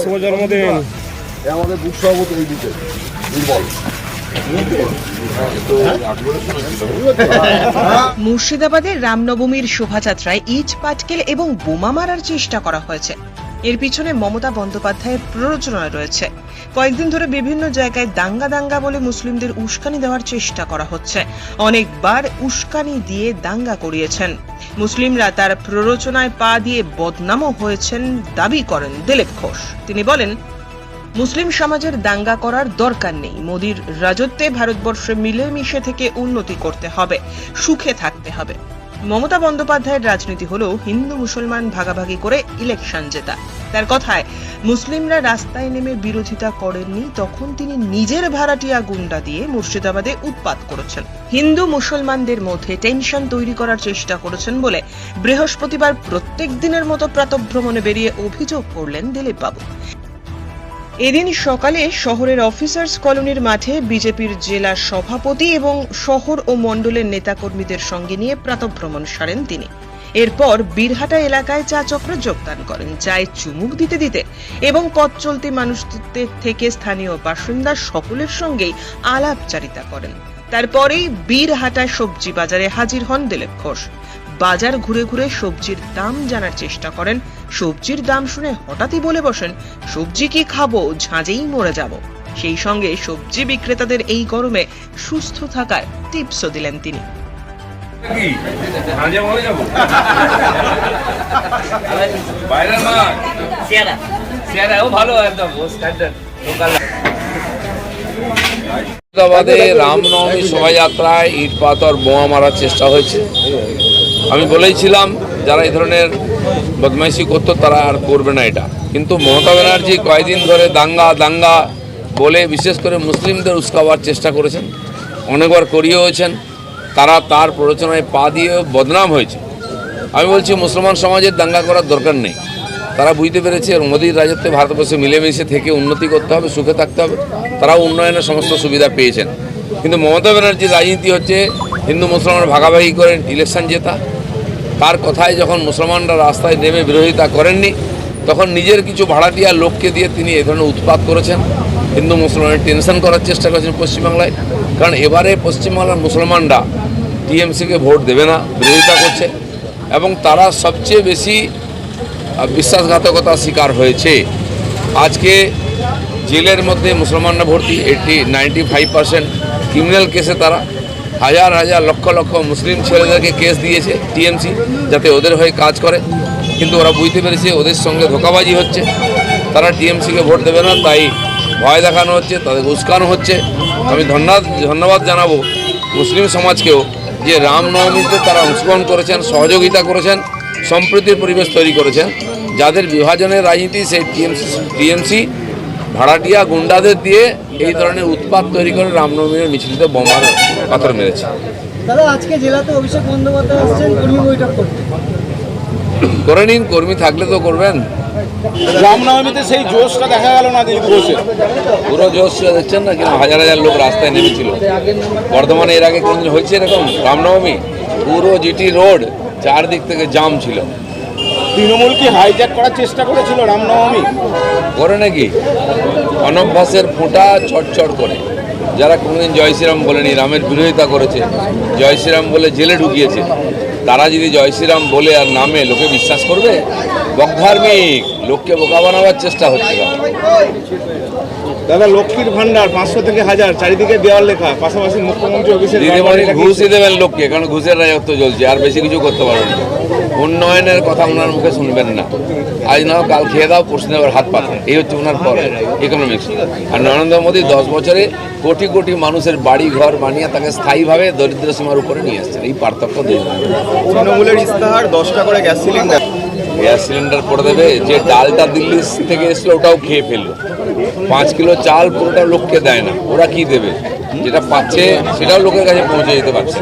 শুভ জন্মদিন। আমাদের বুক সভাপতি এই দিতে দুর্বল। মুর্শিদাবাদের রামনবমীর শোভাযাত্রায় ইট পাটকেল এবং বোমা মারার চেষ্টা করা হয়েছে। এর পিছনে মমতা বন্দ্যোপাধ্যায়ের প্ররোচনা রয়েছে। কয়েকদিন ধরে বিভিন্ন জায়গায় দাঙ্গা বলে মুসলিমদের উস্কানি দেওয়ার চেষ্টা করা হচ্ছে। অনেকবার উস্কানি দিয়ে দাঙ্গা করিয়েছেন মুসলিমরা, তার প্ররোচনায় পা দিয়ে বদনামও হয়েছেন দাবি করেন দিলীপ ঘোষ। তিনি বলেন, মুসলিম সমাজের দাঙ্গা করার দরকার নেই। মোদির রাজত্বে ভারতবর্ষে মিলেমিশে থেকে উন্নতি করতে হবে, সুখে থাকতে হবে। মমতা বন্দ্যোপাধ্যায়ের রাজনীতি হলো হিন্দু মুসলমান ভাগাভাগি করে ইলেকশন জেতা। তার কথায় মুসলিমরা রাস্তায় নেমে বিরোধিতা করেননি, তখন তিনি নিজের ভাড়াটিয়া গুন্ডা দিয়ে মুর্শিদাবাদে উৎপাত করেছেন। হিন্দু মুসলমানদের মধ্যে টেনশন তৈরি করার চেষ্টা করেছেন বলে বৃহস্পতিবার প্রত্যেক দিনের মতো প্রাতঃভ্রমণে বেরিয়ে অভিযোগ করলেন দিলীপ বাবু। এদিন সকালে শহরের অফিসার্স কলোনির মাঠে বিজেপির জেলা সভাপতি এবং শহর ও মণ্ডলের নেতাকর্মীদের সঙ্গে নিয়ে প্রাতঃভ্রমণ সারেন তিনি। এরপর বীরহাটা এলাকায় চা চক্রে যোগদান করেন। চায়ে চুমুক দিতে দিতে এবং পথ চলতি মানুষদের থেকে স্থানীয় বাসিন্দা সকলের সঙ্গেই আলাপচারিতা করেন। তারপরেই বীরহাটায় সবজি বাজারে হাজির হন দিলীপ ঘোষ। বাজার ঘুরে ঘুরে সবজির দাম জানার চেষ্টা করেন। সবজির দাম শুনে হঠাৎই বলে বসেন, সবজি কি খাবো, ঝাঁঝেই মরে যাব। সেই সঙ্গে সবজি বিক্রেতাদের এই গরমে সুস্থ থাকার টিপসও দিলেন তিনি। রামনবমী শোভাযাত্রায় ইট পাথর বোমা মারার চেষ্টা হয়েছে। আমি বলেইছিলাম যারা এই ধরনের বদমাইশি করতো তারা আর করবে না এটা। কিন্তু মমতা ব্যানার্জি কয়েকদিন ধরে দাঙ্গা বলে বিশেষ করে মুসলিমদের উস্কাবার চেষ্টা করেছেন, অনেকবার করিয়েওছেন। তারা তার প্ররোচনায় পা দিয়ে বদনাম হয়েছে। আমি বলছি মুসলমান সমাজের দাঙ্গা করার দরকার নেই। তারা বুঝতে পেরেছে মোদির রাজত্বে ভারতবর্ষে মিলেমিশে থেকে উন্নতি করতে হবে, সুখে থাকতে হবে। তারাও উন্নয়নের সমস্ত সুবিধা পেয়েছেন। কিন্তু মমতা ব্যানার্জির রাজনীতি হচ্ছে হিন্দু মুসলমান ভাগাভাগি করে ইলেকশন জেতা। তার কথায় যখন মুসলমানরা রাস্তায় নেমে বিরোধিতা করেননি, তখন নিজের কিছু ভাড়াটিয়া লোককে দিয়ে তিনি এ ধরনের উৎপাত করেছেন। হিন্দু মুসলমানের টেনশন করার চেষ্টা করেছেন পশ্চিমবাংলায়। কারণ এবারে পশ্চিমবাংলার মুসলমানরা টিএমসিকে ভোট দেবে না, বিরোধিতা করছে এবং তারা সবচেয়ে বেশি বিশ্বাসঘাতকতার শিকার হয়েছে। আজকে জেলের মধ্যে মুসলমানরা ভর্তি, 95% ক্রিমিনাল কেসে তারা হাজার লক্ষ মুসলিম ছেলেদেরকে কেস দিয়েছে টিএমসি, যাতে ওদের হয়ে কাজ করে। কিন্তু ওরা বুঝতে পেরেছে ওদের সঙ্গে ধোঁকাবাজি হচ্ছে, তারা টিএমসিকে ভোট দেবে না, তাই ভয় দেখানো হচ্ছে, তাদের উস্কানো হচ্ছে। আমি ধন্যবাদ জানাবো মুসলিম সমাজকেও যে রামনবমীতে তারা অংশগ্রহণ করেছেন, সহযোগিতা করেছেন, সম্প্রীতির পরিবেশ তৈরি করেছেন। যাদের বিভাজনের রাজনীতি সেই টিএমসি ভাড়াটিয়া গুন্ডাদের দিয়ে এই ধরনের উৎপাত তৈরি করে রামনবমীর মিছিলতে বোমার পাথর মেরেছে। দাদা, আজকে জেলাতে অভিষেক বন্দ্যোপাধ্যায় আসছেন কর্মী বৈঠক করতে। করে নিন, কর্মী থাকলে তো করবেন। রামনবমীতে সেই জোশটা দেখা গেল না দিলীপ ঘোষের। পুরো জোশ দেখছেন না, কিন্তু হাজার লোক রাস্তায় নেমেছিল। বর্ধমানে এর আগে কোনদিন হয়েছে এরকম রামনবমী? পুরো জিটি রোড চারদিক থেকে জাম ছিল। তৃণমূল কি হাইজ্যাক করার চেষ্টা করেছিল রামনবমী? করে নাকি? অনভ্যাসের ফোঁটা চটচট করে। যারা কোনোদিন জয় শ্রীরাম বলেনি, রামের বিরোধিতা করেছে, জয় শ্রীরাম বলে জেলে ঢুকিয়েছে, তারা যদি জয় শ্রীরাম বলে আর নামে লোকে বিশ্বাস করবে? বকধার্মিক, লোককে বোকা বানাবার চেষ্টা হচ্ছে। দাদা, লক্ষ্মীর ভান্ডার 500 থেকে 1000 চারিদিকে দেওয়াল লেখা, পাশাপাশি মুখ্যমন্ত্রী অফিসের ঘুষই দেবেন লোককে, কারণ ঘুষের রাজত্ব চলছে, আর বেশি কিছু করতে পারবেন না। উন্নয়নের কথা ওনার মুখে শুনবেন না। আজ নাও কাল খেয়ে দাও, পরশুদিন আবার হাত পাতেন, এই হচ্ছে ওনার পরে ইকোনমিক্স। আর নরেন্দ্র মোদী 10 বছরে কোটি মানুষের বাড়ি ঘর বানিয়ে তাকে স্থায়ীভাবে দরিদ্র সীমার উপরে নিয়ে আসছেন। এই পার্থক্য দুই। তৃণমূলের ইস্তাহার 10টা করে গ্যাস সিলিন্ডার করে দেবে। যে ডালটা দিল্লি থেকে এসলো ওটাও খেয়ে ফেললো। 5 কিলো চাল পুরোটা লোককে দেয় না, ওরা কি দেবে? যেটা পাচ্ছে সেটাও লোকের কাছে পৌঁছে যেতে পারছে।